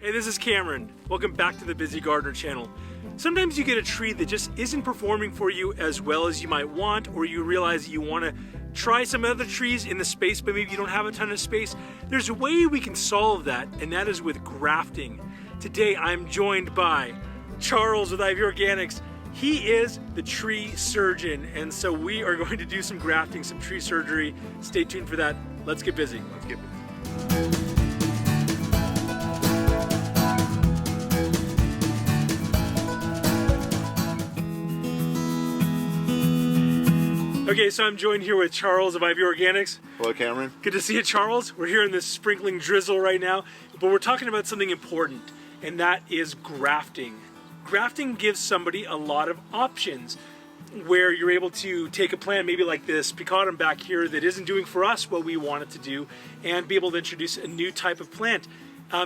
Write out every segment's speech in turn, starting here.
Hey, this is Cameron. Welcome back to the Busy Gardener channel. Sometimes you get a tree that just isn't performing for you as well as you might want, or you realize you want to try some other trees in the space, but maybe you don't have a ton of space. There's a way we can solve that, and that is with grafting. Today I'm joined by Charles with Ivy Organics. He is the tree surgeon, and so we are going to do some grafting, some tree surgery. Stay tuned for that. Let's get busy. Let's get busy. Okay, so I'm joined here with Charles of Ivy Organics. Hello, Cameron. Good to see you, Charles. We're here in this sprinkling drizzle right now, but we're talking about something important, and that is grafting. Grafting gives somebody a lot of options where you're able to take a plant maybe like this peacotum back here that isn't doing for us what we want it to do and be able to introduce a new type of plant.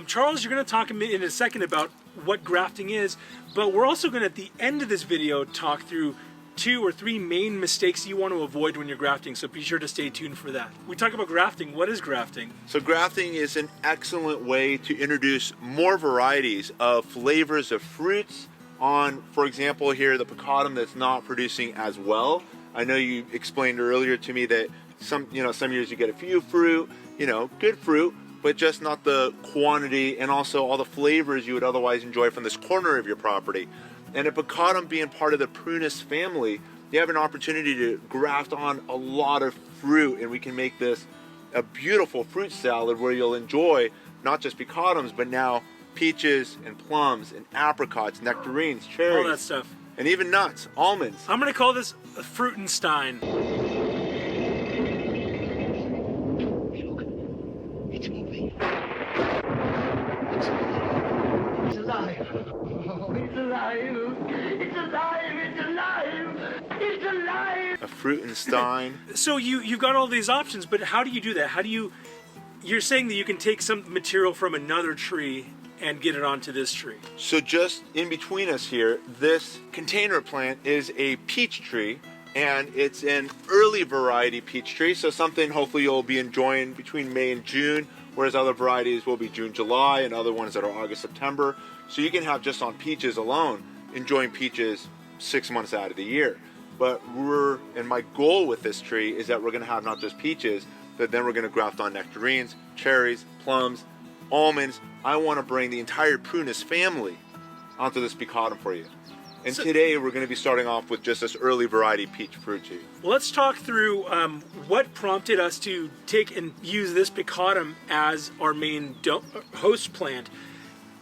Charles, you're going to talk in a second about what grafting is, but we're also going to, at the end of this video, talk through 2 or 3 main mistakes you want to avoid when you're grafting, so be sure to stay tuned for that. We talk about grafting. What is grafting? So grafting is an excellent way to introduce more varieties of flavors of fruits on, for example, here the peacotum that's not producing as well. I know you explained earlier to me that some years you get a few fruit, good fruit, but just not the quantity and also all the flavors you would otherwise enjoy from this corner of your property. And a peacotum being part of the prunus family, you have an opportunity to graft on a lot of fruit, and we can make this a beautiful fruit salad where you'll enjoy not just peacotums, but now peaches and plums and apricots, nectarines, cherries, all that stuff, and even nuts, almonds. I'm going to call this a Fruitenstein. It's moving. It's alive. Oh, it's alive. It's alive. It's alive. It's alive. A Fruitenstein. So you've got all these options, but how do you do that? You're saying that you can take some material from another tree and get it onto this tree. So just in between us here, this container plant is a peach tree, and it's an early variety peach tree, so something hopefully you'll be enjoying between May and June, whereas other varieties will be June, July, and other ones that are August, September. So you can have, just on peaches alone, enjoying peaches 6 months out of the year. But my goal with this tree is that we're gonna have not just peaches, but then we're gonna graft on nectarines, cherries, plums, almonds. I wanna bring the entire prunus family onto this peacotum for you. And today we're going to be starting off with just this early variety peach fruit tree. Well, let's talk through what prompted us to take and use this peacotum as our main host plant.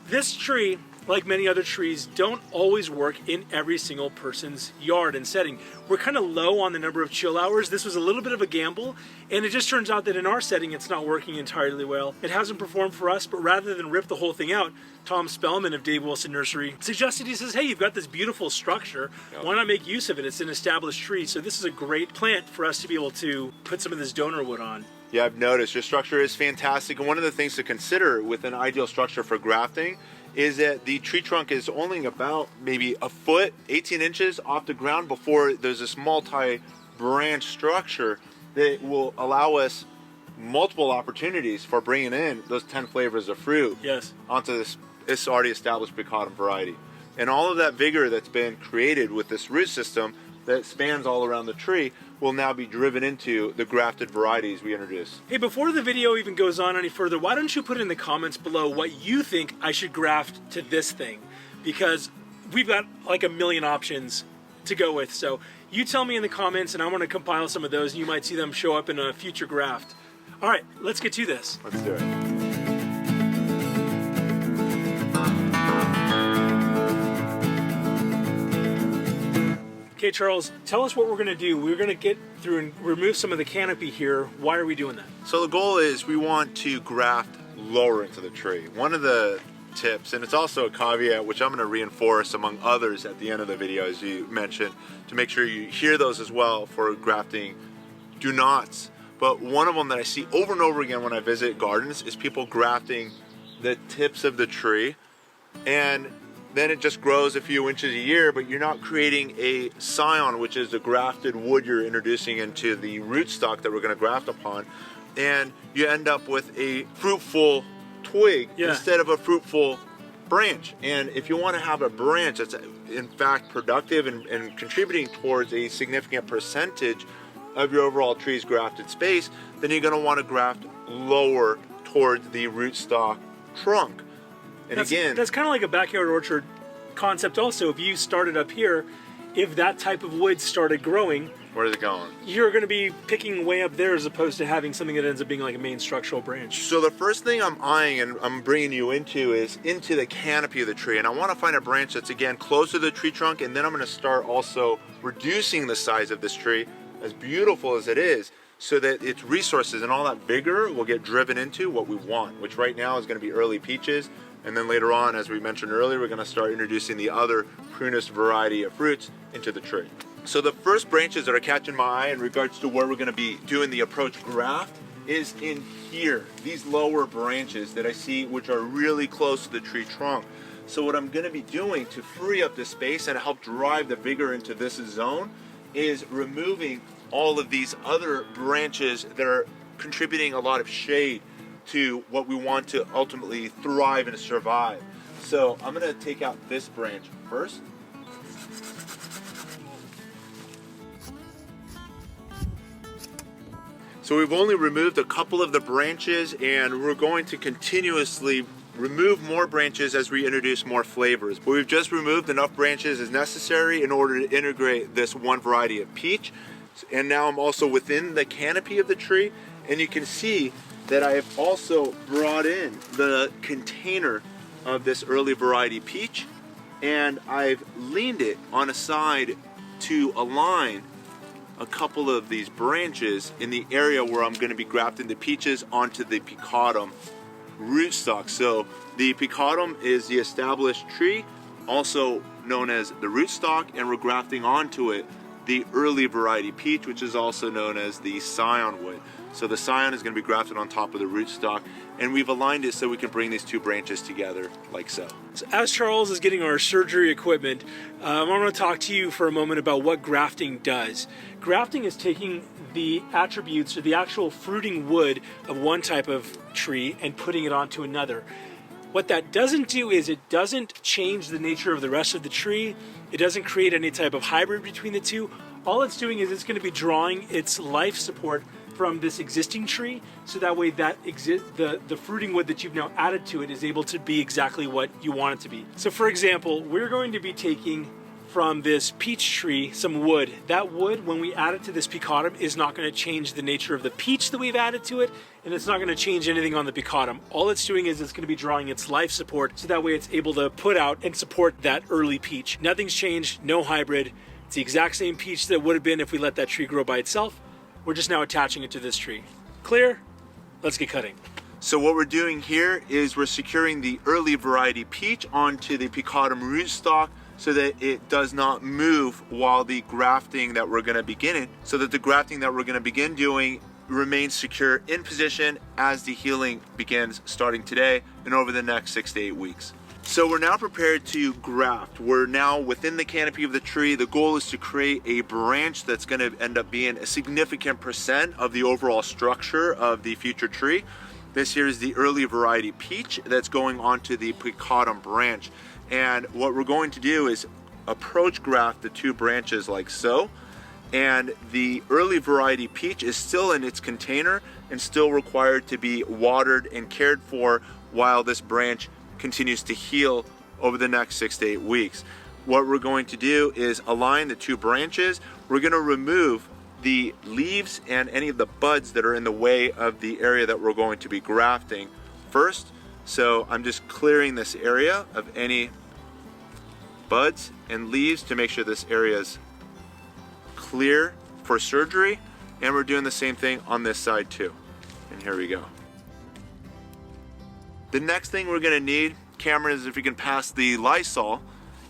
This tree, like many other trees, don't always work in every single person's yard and setting. We're kind of low on the number of chill hours. This was a little bit of a gamble, and it just turns out that in our setting it's not working entirely well. It hasn't performed for us, but rather than rip the whole thing out, Tom Spellman of Dave Wilson Nursery suggested, he says, hey, you've got this beautiful structure, why not make use of it? It's an established tree, so this is a great plant for us to be able to put some of this donor wood on. Yeah, I've noticed your structure is fantastic, and one of the things to consider with an ideal structure for grafting is that the tree trunk is only about maybe a foot, 18 inches off the ground before there's this multi-branch structure that will allow us multiple opportunities for bringing in those 10 flavors of fruit onto this already established peacotum variety. And all of that vigor that's been created with this root system that spans all around the tree will now be driven into the grafted varieties we introduce. Hey, before the video even goes on any further, why don't you put in the comments below what you think I should graft to this thing? Because we've got like a million options to go with. So you tell me in the comments, and I want to compile some of those, and you might see them show up in a future graft. All right, let's get to this. Let's do it. Okay, Charles, tell us what we're going to do. We're going to get through and remove some of the canopy here. Why are we doing that? So the goal is we want to graft lower into the tree. One of the tips, and it's also a caveat which I'm going to reinforce among others at the end of the video, as you mentioned, to make sure you hear those as well for grafting do nots. But one of them that I see over and over again when I visit gardens is people grafting the tips of the tree, and then it just grows a few inches a year, but you're not creating a scion, which is the grafted wood you're introducing into the rootstock that we're going to graft upon, and you end up with a fruitful twig instead of a fruitful branch. And if you want to have a branch that's in fact productive and contributing towards a significant percentage of your overall tree's grafted space, then you're going to want to graft lower towards the rootstock trunk. And that's kind of like a backyard orchard concept also. If you started up here, if that type of wood started growing, where is it going? You're going to be picking way up there as opposed to having something that ends up being like a main structural branch. So the first thing I'm eyeing and I'm bringing you into is into the canopy of the tree. And I want to find a branch that's, again, close to the tree trunk. And then I'm going to start also reducing the size of this tree, as beautiful as it is, so that its resources and all that vigor will get driven into what we want, which right now is going to be early peaches. And then later on, as we mentioned earlier, we're going to start introducing the other prunus variety of fruits into the tree. So the first branches that are catching my eye in regards to where we're going to be doing the approach graft is in here, these lower branches that I see, which are really close to the tree trunk. So what I'm going to be doing to free up this space and help drive the vigor into this zone is removing all of these other branches that are contributing a lot of shade to what we want to ultimately thrive and survive. So I'm going to take out this branch first. So we've only removed a couple of the branches, and we're going to continuously remove more branches as we introduce more flavors. But we've just removed enough branches as necessary in order to integrate this one variety of peach. And now I'm also within the canopy of the tree, and you can see that I have also brought in the container of this early variety peach, and I've leaned it on a side to align a couple of these branches in the area where I'm going to be grafting the peaches onto the peacotum rootstock. So the peacotum is the established tree, also known as the rootstock, and we're grafting onto it the early variety peach, which is also known as the scion wood. So the scion is going to be grafted on top of the rootstock, and we've aligned it so we can bring these two branches together like so. As Charles is getting our surgery equipment, I'm going to talk to you for a moment about what grafting does. Grafting is taking the attributes or the actual fruiting wood of one type of tree and putting it onto another. What that doesn't do is it doesn't change the nature of the rest of the tree. It doesn't create any type of hybrid between the two. All it's doing is it's going to be drawing its life support from this existing tree, so that way that the fruiting wood that you've now added to it is able to be exactly what you want it to be. So for example, we're going to be taking from this peach tree some wood. That wood, when we add it to this peacotum, is not going to change the nature of the peach that we've added to it, and it's not going to change anything on the peacotum. All it's doing is it's going to be drawing its life support, so that way it's able to put out and support that early peach. Nothing's changed, no hybrid. It's the exact same peach that it would have been if we let that tree grow by itself. We're just now attaching it to this tree. Clear? Let's get cutting. So what we're doing here is we're securing the early variety peach onto the peacotum rootstock so that it does not move while the grafting that we're going to begin in, so that the grafting that we're going to begin doing remains secure in position as the healing begins starting today and over the next 6 to 8 weeks. So we're now prepared to graft. We're now within the canopy of the tree. The goal is to create a branch that's going to end up being a significant percent of the overall structure of the future tree. This here is the early variety peach that's going onto the peacotum branch. And what we're going to do is approach graft the two branches like so. And the early variety peach is still in its container and still required to be watered and cared for while this branch continues to heal over the next 6 to 8 weeks. What we're going to do is align the two branches. We're going to remove the leaves and any of the buds that are in the way of the area that we're going to be grafting first. So I'm just clearing this area of any buds and leaves to make sure this area is clear for surgery. And we're doing the same thing on this side too. And here we go. The next thing we're going to need, Cameron, is if we can pass the Lysol,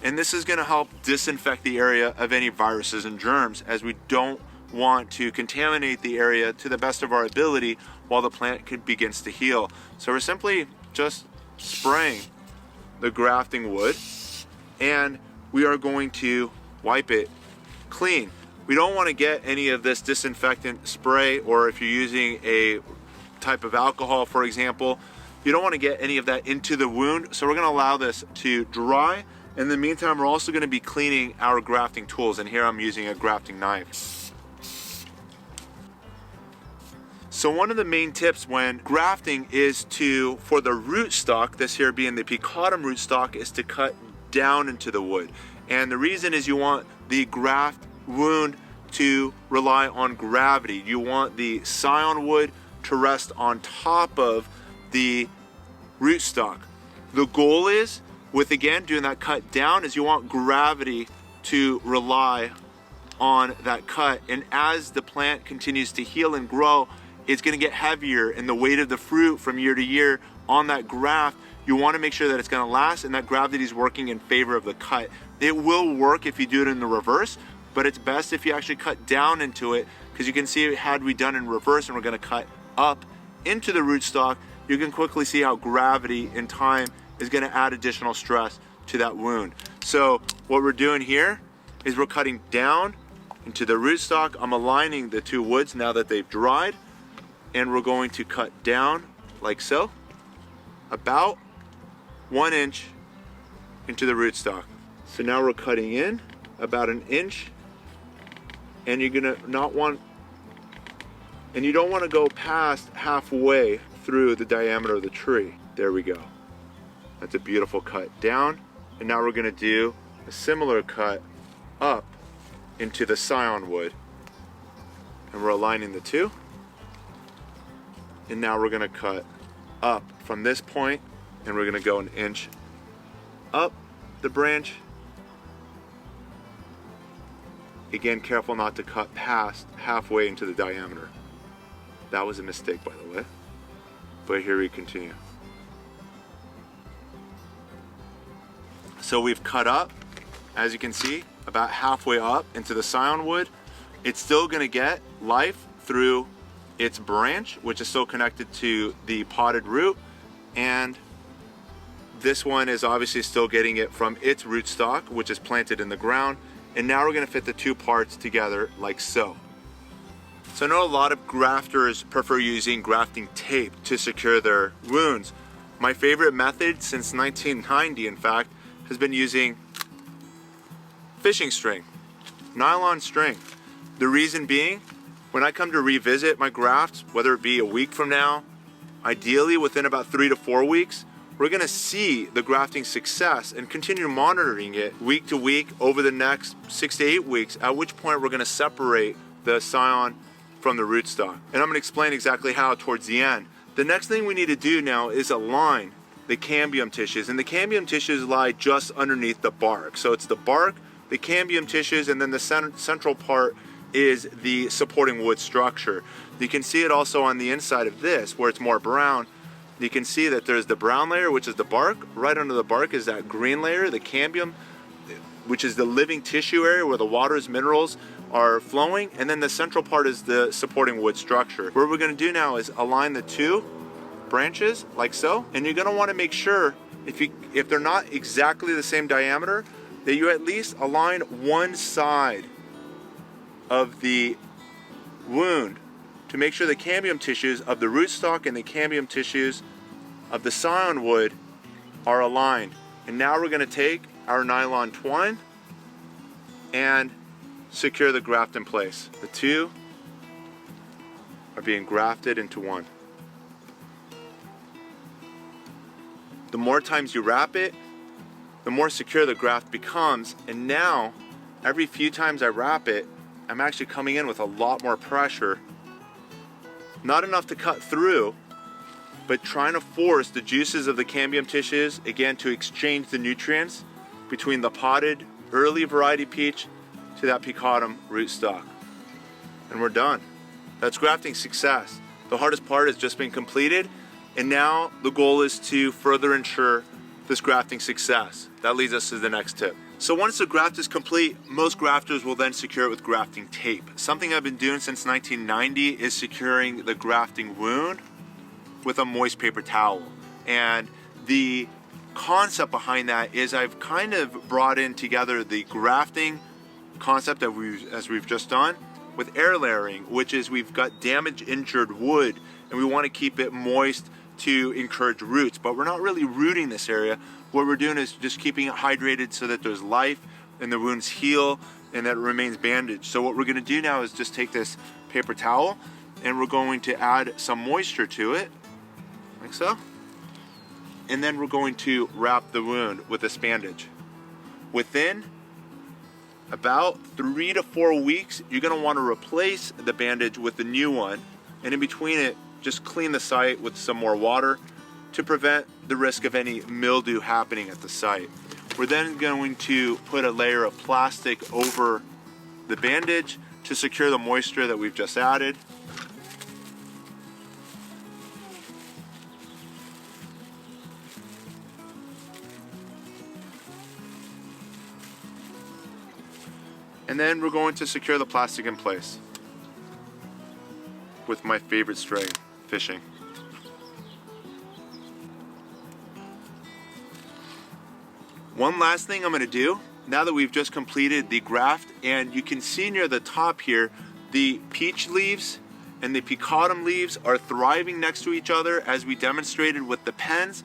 and this is going to help disinfect the area of any viruses and germs, as we don't want to contaminate the area to the best of our ability while the plant begins to heal. So we're simply just spraying the grafting wood, and we are going to wipe it clean. We don't want to get any of this disinfectant spray, or if you're using a type of alcohol, for example, You don't want to get any of that into the wound, so we're going to allow this to dry. In the meantime, we're also going to be cleaning our grafting tools, and here I'm using a grafting knife. So one of the main tips when grafting is to, for the rootstock, this here being the peacotum rootstock, is to cut down into the wood. And the reason is you want the graft wound to rely on gravity. You want the scion wood to rest on top of the rootstock. The goal is, with again doing that cut down, is you want gravity to rely on that cut. And as the plant continues to heal and grow, it's going to get heavier, and the weight of the fruit from year to year on that graft, you want to make sure that it's going to last and that gravity is working in favor of the cut. It will work if you do it in the reverse, but it's best if you actually cut down into it, because you can see, had we done in reverse and we're going to cut up into the rootstock, you can quickly see how gravity in time is going to add additional stress to that wound. So what we're doing here is we're cutting down into the rootstock. I'm aligning the two woods now that they've dried, and we're going to cut down like so, about 1 inch into the rootstock. So now we're cutting in about 1 inch, and you're gonna not want, and you don't want to go past halfway through the diameter of the tree. There we go. That's a beautiful cut down. And now we're gonna do a similar cut up into the scion wood. And we're aligning the two. And now we're gonna cut up from this point, and we're gonna go 1 inch up the branch. Again, careful not to cut past halfway into the diameter. That was a mistake, by the way. But here we continue. So we've cut up, as you can see, about halfway up into the scion wood. It's still gonna get life through its branch, which is still connected to the potted root, and this one is obviously still getting it from its rootstock, which is planted in the ground. And now we're gonna fit the two parts together like so. So I know a lot of grafters prefer using grafting tape to secure their wounds. My favorite method since 1990, in fact, has been using fishing string, nylon string. The reason being, when I come to revisit my grafts, whether it be a week from now, ideally within about 3 to 4 weeks, we're gonna see the grafting success and continue monitoring it week to week over the next 6 to 8 weeks, at which point we're gonna separate the scion from the rootstock. And I'm gonna explain exactly how towards the end. The next thing we need to do now is align the cambium tissues, and the cambium tissues lie just underneath the bark. So it's the bark, the cambium tissues, and then the central part is the supporting wood structure. You can see it also on the inside of this, where it's more brown. You can see that there's the brown layer, which is the bark. Right under the bark is that green layer, the cambium, which is the living tissue area where the water's minerals are flowing. And then the central part is the supporting wood structure. What we're gonna do now is align the two branches like so. And you're gonna wanna make sure, if they're not exactly the same diameter, that you at least align one side of the wound to make sure the cambium tissues of the rootstock and the cambium tissues of the scion wood are aligned. And now we're going to take our nylon twine and secure the graft in place. The two are being grafted into one. The more times you wrap it, the more secure the graft becomes. And now, every few times I wrap it, I'm actually coming in with a lot more pressure. Not enough to cut through, but trying to force the juices of the cambium tissues, again, to exchange the nutrients between the potted early variety peach to that peacotum rootstock. And we're done. That's grafting success. The hardest part has just been completed, and now the goal is to further ensure this grafting success. That leads us to the next tip. So once the graft is complete, most grafters will then secure it with grafting tape. Something I've been doing since 1990 is securing the grafting wound with a moist paper towel. And the concept behind that is I've kind of brought in together the grafting concept that as we've just done with air layering, which is we've got damage injured wood and we want to keep it moist to encourage roots, but we're not really rooting this area. What we're doing is just keeping it hydrated so that there's life and the wounds heal and that it remains bandaged. So what we're going to do now is just take this paper towel and we're going to add some moisture to it, like so. And then we're going to wrap the wound with this bandage. Within about 3 to 4 weeks, you're going to want to replace the bandage with the new one. And in between it, just clean the site with some more water to prevent the risk of any mildew happening at the site. We're then going to put a layer of plastic over the bandage to secure the moisture that we've just added. And then we're going to secure the plastic in place with my favorite string, fishing. One last thing I'm going to do, now that we've just completed the graft, and you can see near the top here, the peach leaves and the peacotum leaves are thriving next to each other as we demonstrated with the pens.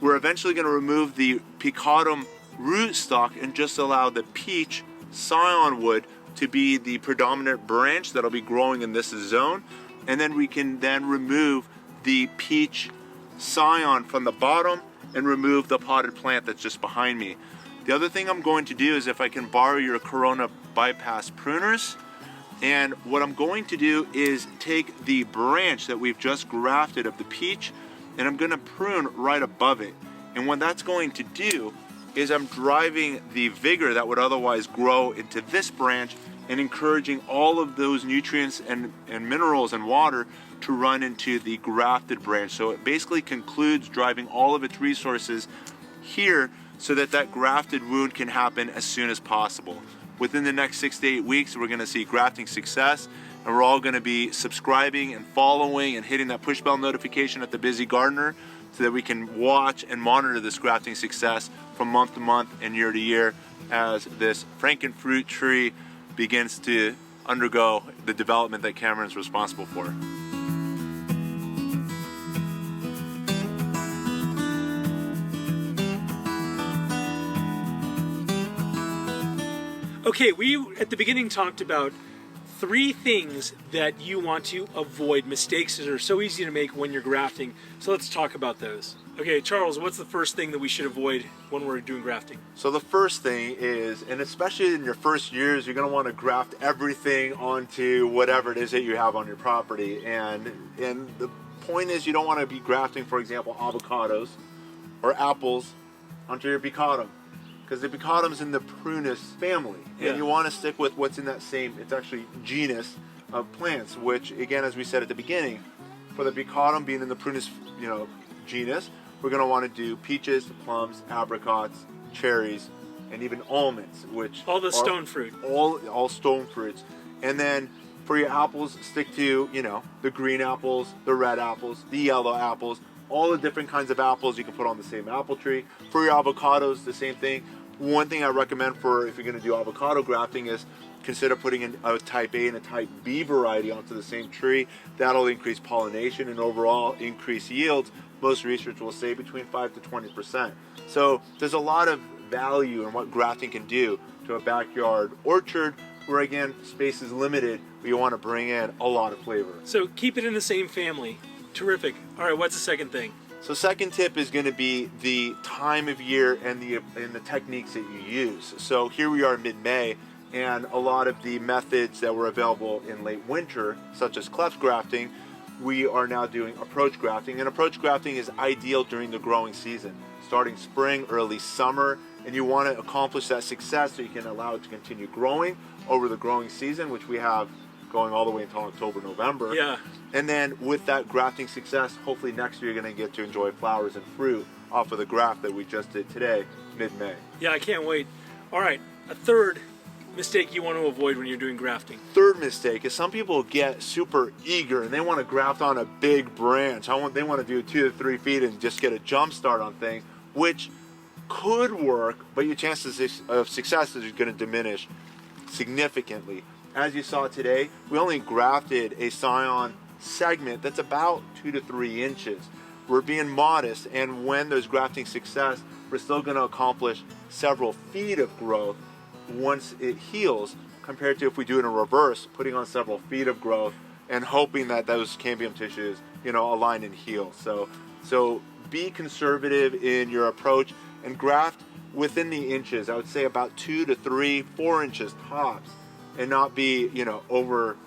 We're eventually going to remove the peacotum rootstock and just allow the peach scion wood to be the predominant branch that'll be growing in this zone, and then we can then remove the peach scion from the bottom and remove the potted plant that's just behind me. The other thing I'm going to do is, if I can borrow your Corona bypass pruners, and what I'm going to do is take the branch that we've just grafted of the peach and I'm going to prune right above it. And what that's going to do is I'm driving the vigor that would otherwise grow into this branch and encouraging all of those nutrients and minerals and water to run into the grafted branch. So it basically concludes driving all of its resources here so that that grafted wound can happen as soon as possible. Within the next 6 to 8 weeks, we're going to see grafting success, and we're all going to be subscribing and following and hitting that push bell notification at The Busy Gardener so that we can watch and monitor this grafting success from month to month and year to year as this frankenfruit tree begins to undergo the development that Cameron's responsible for. Okay, we at the beginning talked about 3 things that you want to avoid, mistakes that are so easy to make when you're grafting. So let's talk about those. Okay, Charles, what's the first thing that we should avoid when we're doing grafting? So the first thing is, and especially in your first years, you're going to want to graft everything onto whatever it is that you have on your property. And the point is, you don't want to be grafting, for example, avocados or apples onto your peacotum, because the peacotum's in the prunus family, and you want to stick with what's in that same, it's actually genus of plants, which again, as we said at the beginning, for the peacotum being in the prunus, genus, we're going to want to do peaches, plums, apricots, cherries, and even almonds, which all the stone fruit, all stone fruits. And then for your apples, stick to the green apples, the red apples, the yellow apples, all the different kinds of apples you can put on the same apple tree. For your avocados, the same thing. One thing I recommend for if you're going to do avocado grafting is consider putting in a type A and a type B variety onto the same tree. That'll increase pollination and overall increase yields. Most research will say between 5 to 20%. So there's a lot of value in what grafting can do to a backyard orchard where, again, space is limited, but you want to bring in a lot of flavor. So keep it in the same family. Terrific. All right, what's the second thing? So second tip is going to be the time of year and the techniques that you use. So here we are mid-May, and a lot of the methods that were available in late winter, such as cleft grafting, we are now doing approach grafting. And approach grafting is ideal during the growing season, starting spring, early summer, and you want to accomplish that success so you can allow it to continue growing over the growing season, which we have going all the way until October, November. Yeah. And then with that grafting success, hopefully next year you're going to get to enjoy flowers and fruit off of the graft that we just did today, mid-May. Yeah, I can't wait. All right, a third mistake you want to avoid when you're doing grafting. Third mistake is some people get super eager and they want to graft on a big branch. They want to do 2 to 3 feet and just get a jump start on things, which could work, but your chances of success is going to diminish significantly. As you saw today, we only grafted a scion segment that's about 2 to 3 inches. we're being modest, and when there's grafting success, we're still going to accomplish several feet of growth once it heals, compared to if we do it in reverse, putting on several feet of growth and hoping that those cambium tissues, align and heal. So be conservative in your approach and graft within the inches. I would say about 2 to 3, 4 inches tops, and not be, over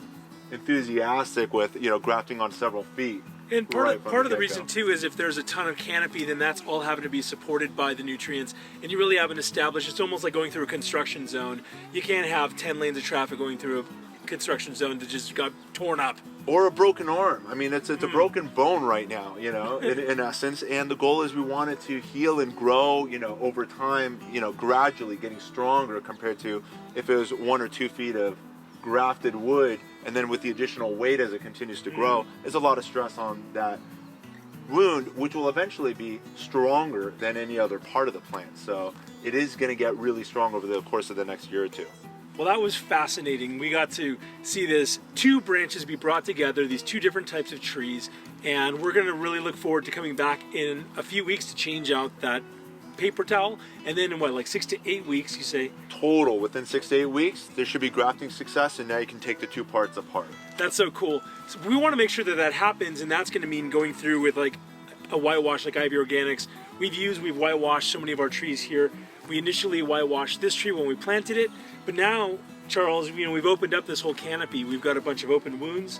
enthusiastic with, grafting on several feet. And part of the reason too is if there's a ton of canopy, then that's all having to be supported by the nutrients, and you really haven't established. It's almost like going through a construction zone. You can't have 10 lanes of traffic going through a construction zone that just got torn up. Or a broken arm. I mean, it's a broken bone right now, in essence. And the goal is we want it to heal and grow, over time, gradually getting stronger compared to if it was 1 or 2 feet of grafted wood, and then with the additional weight as it continues to grow, there's a lot of stress on that wound, which will eventually be stronger than any other part of the plant. So it is going to get really strong over the course of the next year or two. Well, that was fascinating. We got to see this 2 branches be brought together, these 2 different types of trees, and we're going to really look forward to coming back in a few weeks to change out that paper towel, and then in like 6 to 8 weeks, you say? Total, within 6 to 8 weeks, there should be grafting success, and now you can take the 2 parts apart. That's so cool. So we want to make sure that that happens, and that's going to mean going through with like a whitewash like Ivy Organics. We've whitewashed so many of our trees here. We initially whitewashed this tree when we planted it, but now, Charles, we've opened up this whole canopy. We've got a bunch of open wounds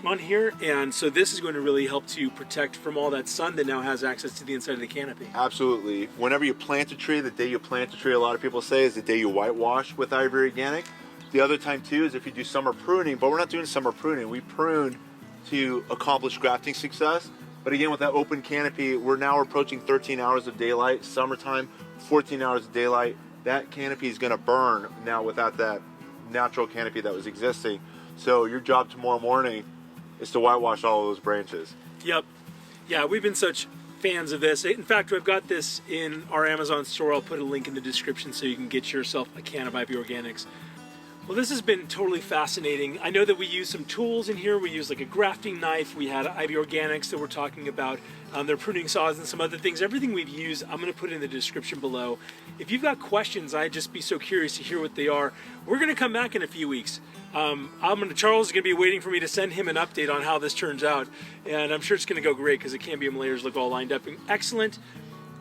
on here, and so this is going to really help to protect from all that sun that now has access to the inside of the canopy. Absolutely. Whenever you plant a tree, the day you plant a tree, a lot of people say, is the day you whitewash with Ivy Organic. The other time too is if you do summer pruning, but we're not doing summer pruning. We prune to accomplish grafting success. But again, with that open canopy, we're now approaching 13 hours of daylight. Summertime, 14 hours of daylight. That canopy is going to burn now without that natural canopy that was existing. So your job tomorrow morning is to whitewash all of those branches. Yep. Yeah, we've been such fans of this. In fact, I've got this in our Amazon store. I'll put a link in the description so you can get yourself a can of Ivy Organics. Well, this has been totally fascinating. I know that we use some tools in here. We use like a grafting knife. We had Ivy Organics that we're talking about. Their pruning saws and some other things. Everything we've used, I'm going to put in the description below. If you've got questions, I'd just be so curious to hear what they are. We're going to come back in a few weeks. Charles is going to be waiting for me to send him an update on how this turns out. And I'm sure it's going to go great because the cambium layers look all lined up. Excellent.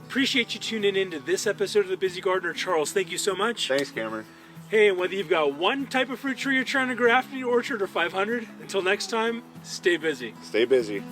Appreciate you tuning in to this episode of The Busy Gardener. Charles, thank you so much. Thanks, Cameron. Hey, and whether you've got 1 type of fruit tree you're trying to graft in your orchard or 500, until next time, stay busy. Stay busy.